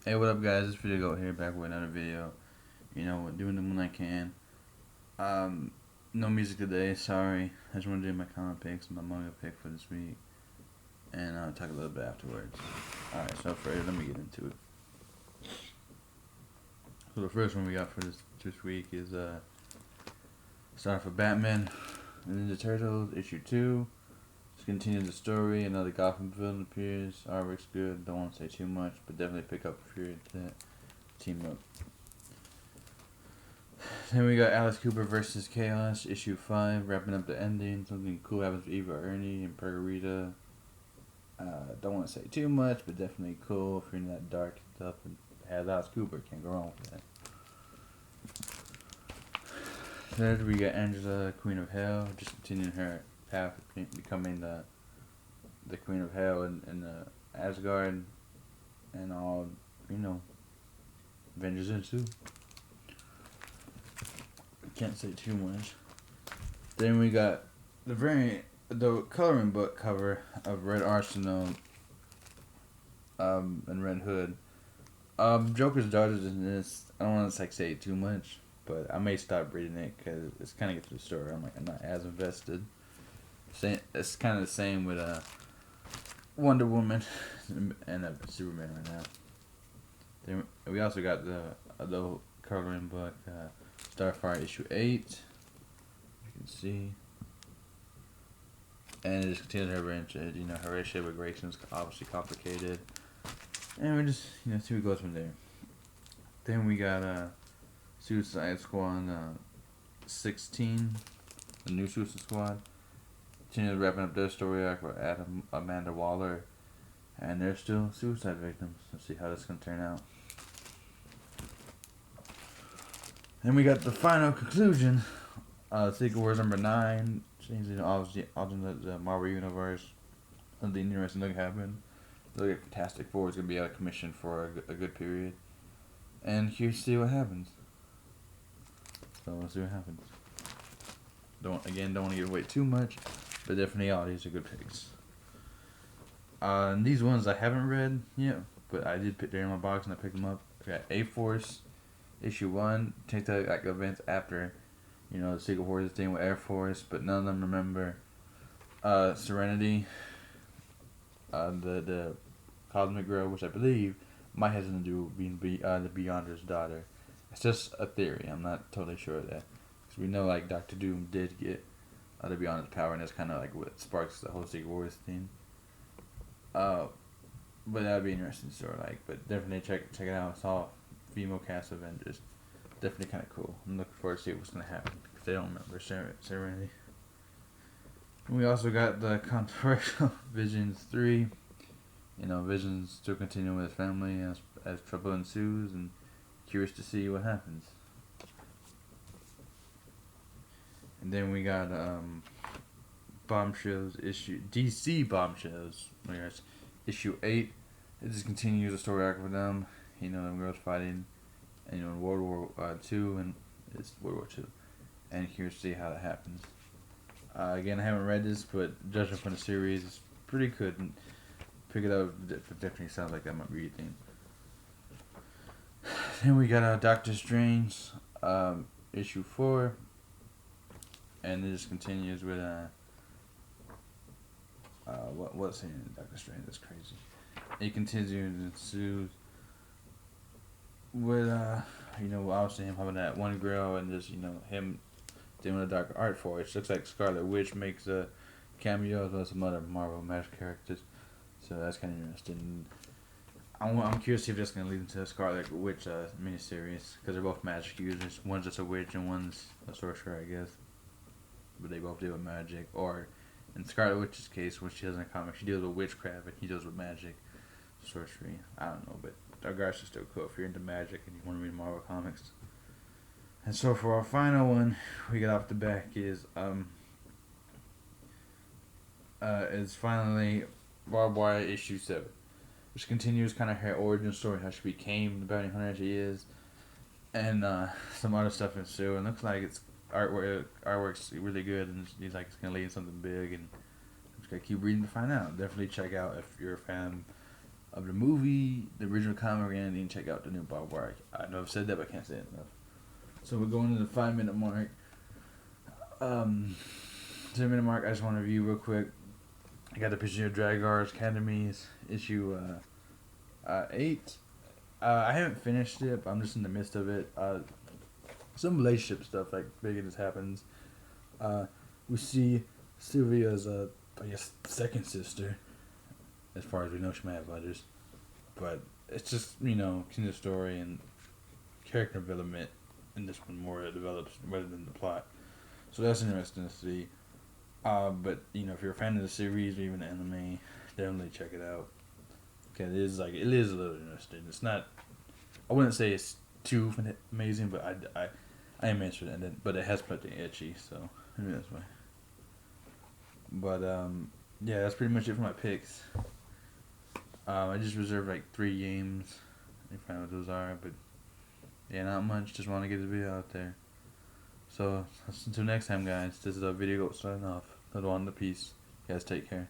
Hey, what up, guys? It's Video Goat here, back with another video. Doing them when I can. No music today, sorry. I just want to do my comic picks, my manga pick for this week, and I'll talk a little bit afterwards. Alright, so first, let me get into it. So the first one we got for this week is, starting for Batman Ninja Turtles, issue 2. Just continue the story, another Gotham villain appears, artwork's good, don't want to say too much, but definitely pick up if you're into team up. Then we got Alice Cooper versus Chaos, issue 5, wrapping up the ending. Something cool happens with Eva Ernie and Pergarita. Don't want to say too much, but definitely cool if you're in that dark stuff and has Alice Cooper. Can't go wrong with that. Third, we got Angela, Queen of Hell, just continuing her path of becoming the Queen of Hell in Asgard and all, Avengers ensue. Can't say too much. Then we got the coloring book cover of Red Arsenal and Red Hood. Joker's daughters in this. I don't want to say too much, but I may stop reading it because it's kind of get to the story. I'm not as invested. It's kind of the same with Wonder Woman and Superman right now. Then we also got the coloring book Starfire issue 8. You can see. And it just continues her branches. Her relationship with Grayson's obviously complicated. And we just, see what goes from there. Then we got Suicide Squad 16, the new Suicide Squad. Continue wrapping up their story arc with Amanda Waller. And they're still suicide victims. Let's see how this is going to turn out. Then we got the final conclusion. Secret Wars number 9. Changing obviously the Marvel Universe. Something interesting that happened. Look at Fantastic Four is going to be out of commission for a good period. And here's see what happens. So let's see what happens. Don't want to give away too much, but definitely all these are good picks. And these ones I haven't read yet, but I did pick them in my box and I picked them up. I got A-Force, issue 1. Take the events after, the Secret Wars thing with Air Force, but none of them remember Serenity, the Cosmic Girl, which I believe might have something to do with being the Beyonder's daughter. It's just a theory. I'm not totally sure of that. Because we know, Doctor Doom did get the Beyonder's power, and that's kind of what sparks the whole Secret Wars thing. But that would be an interesting story, but definitely check it out. It's all female cast Avengers. Definitely kind of cool. I'm looking forward to see what's going to happen. If they don't remember Serenity. We also got the controversial Visions 3. Vision's still continuing with his family as trouble ensues, and curious to see what happens. And then we got Bombshells DC Bombshells. Issue 8. It just continues the story arc with them. Them girls fighting, and in World War II, and it's World War II. And curious to see how that happens. Again, I haven't read this, but judging from the series, it's pretty good. And pick it up. It definitely sounds like that might be your thing. Then we got Doctor Strange, issue 4, and it just continues with what's in Doctor Strange? That's crazy. It continues and ensues with obviously him having that one girl and just him doing a dark art force. Looks like Scarlet Witch makes a cameo as well as some other Marvel Magic characters. So that's kind of interesting. I'm curious to see if that's going to lead into a Scarlet Witch miniseries, because they're both magic users. One's just a witch and one's a sorcerer, I guess. But they both deal with magic. Or, in Scarlet Witch's case, when she does in a comic, she deals with witchcraft and he deals with magic, sorcery. I don't know, but regardless, it's still cool if you're into magic and you want to read Marvel comics. And so for our final one, we get off the back is finally Barbed Wire issue 7, which continues kind of her origin story, how she became the bounty hunter she is, and some other stuff ensue. And looks like it's artwork's really good, and it's like it's gonna lead to something big. And I'm just gonna keep reading to find out. Definitely check out if you're a fan of the movie, the original comic, and then check out the new Bob Wire. I know I've said that, but I can't say it enough. So we're going to the 5 minute mark. 10 minute mark. I just want to review real quick. I got the picture of Dragar's Academies issue 8. I haven't finished it, but I'm just in the midst of it. Some relationship stuff like big as happens. We see Sylvia's I guess second sister. As far as we know, she might have others, but it's just kind of story and character development in this one more develops rather than the plot. So that's interesting to see. But if you're a fan of the series or even the anime, definitely check it out. Okay, it is a little interesting. It's not. I wouldn't say it's too amazing, but I am interested in it. But it has plenty itchy, so maybe that's why. But yeah, that's pretty much it for my picks. I just reserved like 3 games. I find what those are, but yeah, not much. Just want to get the video out there. So until next time, guys. This is a video signing off. Little on the piece. You guys take care.